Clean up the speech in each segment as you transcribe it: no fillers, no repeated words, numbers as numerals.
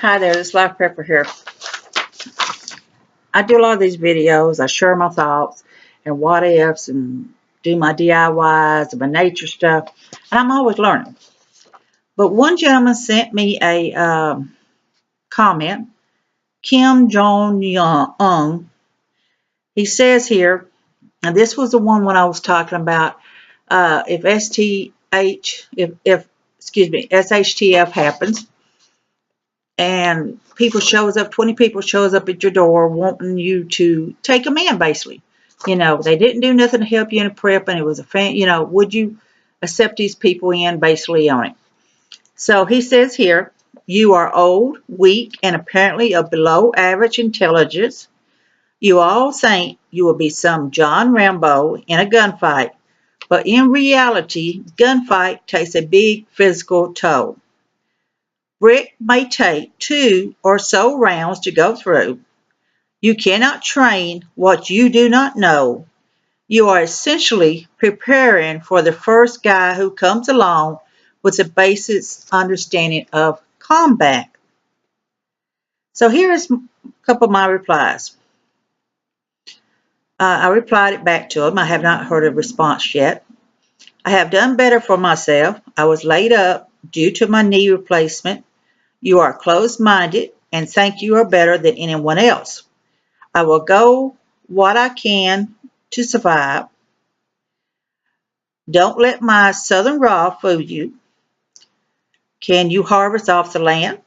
Hi there, this is Life Prepper here. I do a lot of these videos. I share my thoughts and what ifs and do my DIYs and my nature stuff. And I'm always learning. But one gentleman sent me a comment, kimjong. He says here, and this was the one when I was talking about if SHTF happens, and 20 people shows up at your door wanting you to take them in, basically. You know, they didn't do nothing to help you in a prep, and it was would you accept these people in, basically, on it? So he says here, you are old, weak, and apparently of below average intelligence. You all think you will be some John Rambo in a gunfight, but in reality, gunfight takes a big physical toll. Brick may take 2 or so rounds to go through. You cannot train what you do not know. You are essentially preparing for the first guy who comes along with a basic understanding of combat. So here is a couple of my replies. I replied it back to him. I have not heard a response yet. I have done better for myself. I was laid up due to my knee replacement. You are closed-minded and think you are better than anyone else. I will go what I can to survive. Don't let my southern raw fool you. Can you harvest off the land?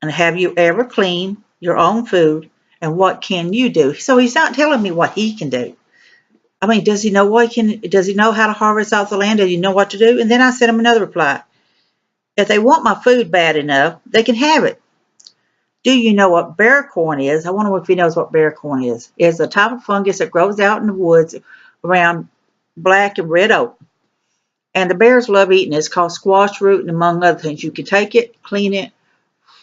And have you ever cleaned your own food? And what can you do? So he's not telling me what he can do. I mean, does he know does he know how to harvest off the land? Does he know what to do? And then I sent him another reply. If they want my food bad enough, they can have it. Do you know what bear corn is? I wonder if he knows what bear corn is. It's a type of fungus that grows out in the woods around black and red oak. And the bears love eating it. It's called squash root, and among other things. You can take it, clean it,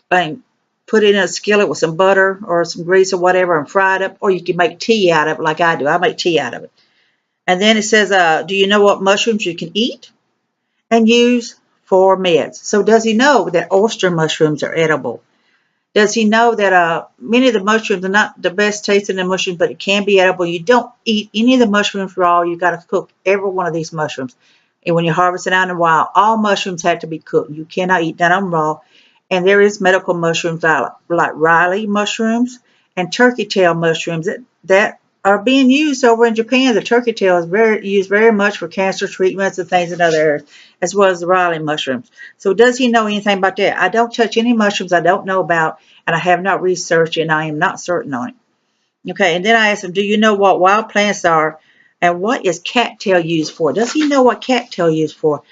and put it in a skillet with some butter or some grease or whatever and fry it up. Or you can make tea out of it like I do. I make tea out of it. And then it says, do you know what mushrooms you can eat and use for meds? So does he know that oyster mushrooms are edible? Does he know that many of the mushrooms are not the best tasting of mushrooms, but it can be edible? You don't eat any of the mushrooms raw. You got to cook every one of these mushrooms. And when you harvest it out in the wild, all mushrooms have to be cooked. You cannot eat none of them raw. And there is medical mushrooms like Riley mushrooms and turkey tail mushrooms that are being used over in Japan. The turkey tail is used very much for cancer treatments and things in other areas, as well as the Riley mushrooms. So does he know anything about that? I don't touch any mushrooms I don't know about, and I have not researched it, and I am not certain on it. Okay, and then I asked him, do you know what wild plants are, and what is cattail used for? Does he know what cattail is used for?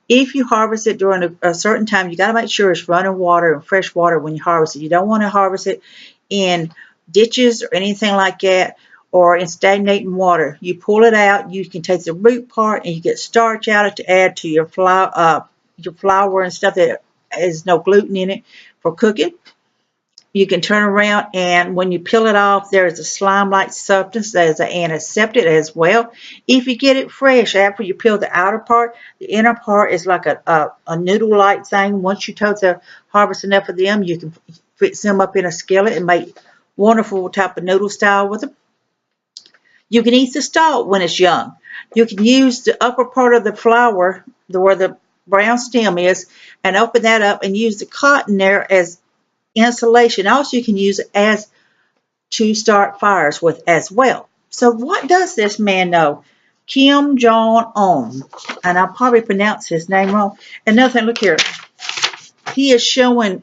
If you harvest it during a certain time, you got to make sure it's running water and fresh water when you harvest it. You don't want to harvest it in ditches or anything like that, or in stagnating water. You pull it out, you can take the root part and you get starch out of it to add to your flour and stuff that has no gluten in it for cooking. You can turn around, and when you peel it off, there's a slime-like substance that is an antiseptic as well. If you get it fresh after you peel the outer part, the inner part is like a noodle-like thing. Once you harvest enough of them, you can fix them up in a skillet and make wonderful type of noodle style with them. You can eat the stalk when it's young. You can use the upper part of the flower, where the brown stem is, and open that up and use the cotton there as insulation. Also, you can use it as to start fires with as well. So what does this man know? Kim Jong-un. And I'll probably pronounce his name wrong. Another thing, look here. He is showing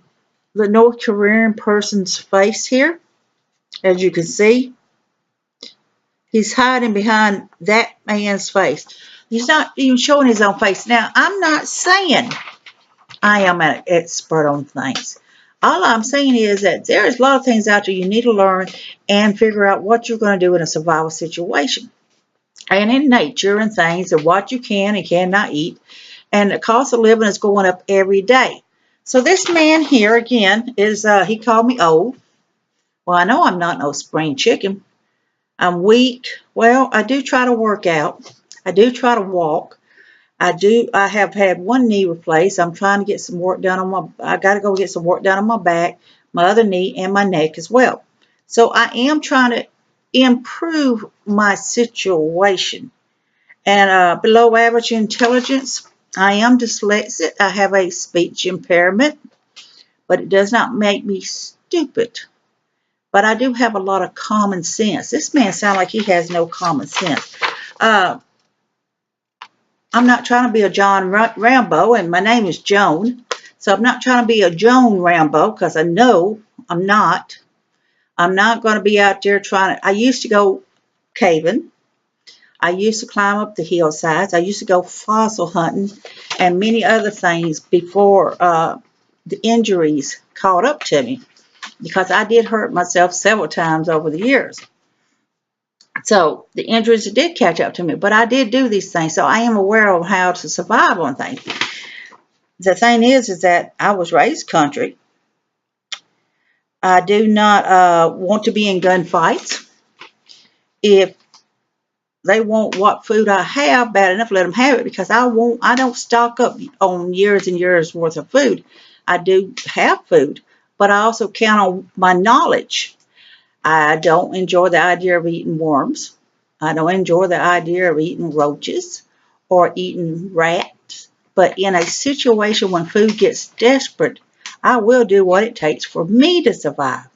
the North Korean person's face here, as you can see. He's hiding behind that man's face. He's not even showing his own face. Now, I'm not saying I am an expert on things. All I'm saying is that there's a lot of things out there you need to learn and figure out what you're going to do in a survival situation. And in nature and things, and what you can and cannot eat. And the cost of living is going up every day. So this man here, again, he called me old. Well, I know I'm not no spring chicken. I'm weak. Well, I do try to work out. I do try to walk. I have had one knee replaced. I'm trying to get some work done I got to go get some work done on my back. my other knee, and my neck as well. So I am trying to improve my situation. And below average intelligence, I am dyslexic. I have a speech impairment, but it does not make me stupid. But I do have a lot of common sense. This man sounds like he has no common sense. I'm not trying to be a John Rambo, and my name is Joan. So I'm not trying to be a Joan Rambo because I know I'm not. I'm not going to be out there trying to. I used to go caving. I used to climb up the hillsides. I used to go fossil hunting and many other things before the injuries caught up to me, because I did hurt myself several times over the years. So the injuries did catch up to me, but I did do these things. So I am aware of how to survive on things. The thing is that I was raised country. I do not want to be in gunfights. If they want what food I have, bad enough, let them have it, because I don't stock up on years and years worth of food. I do have food, but I also count on my knowledge. I don't enjoy the idea of eating worms. I don't enjoy the idea of eating roaches or eating rats. But in a situation when food gets desperate, I will do what it takes for me to survive.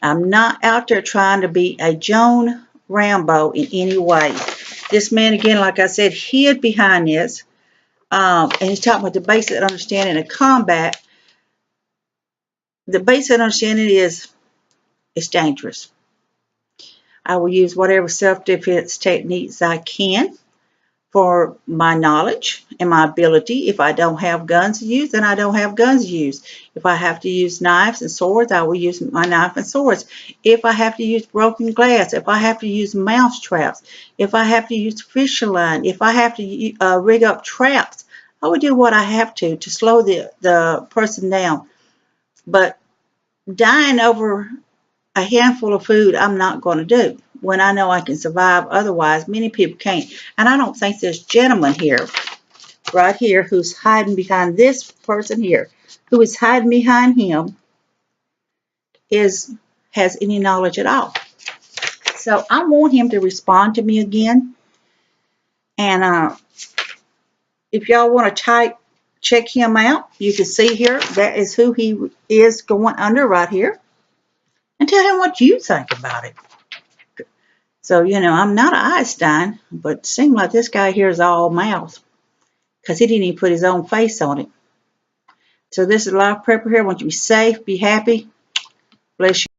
I'm not out there trying to be a Joan Rambo in any way. This man, again, like I said, hid behind this. And he's talking about the basic understanding of combat. The basic understanding is it's dangerous. I will use whatever self-defense techniques I can for my knowledge and my ability. If I don't have guns to use, then I don't have guns to use. If I have to use knives and swords, I will use my knife and swords. If I have to use broken glass, if I have to use mouse traps, if I have to use fishing line, if I have to rig up traps, I will do what I have to slow the person down. But dying over a handful of food, I'm not going to do when I know I can survive. Otherwise, many people can't. And I don't think this gentleman here, right here, who's hiding behind this person here, who is hiding behind him, has any knowledge at all. So I want him to respond to me again. And if y'all want to check him out, you can see here, that is who he is going under right here. And tell him what you think about it. So, I'm not an Einstein, but it seems like this guy here is all mouth, because he didn't even put his own face on it. So this is Life Prepper here. I want you to be safe, be happy. Bless you.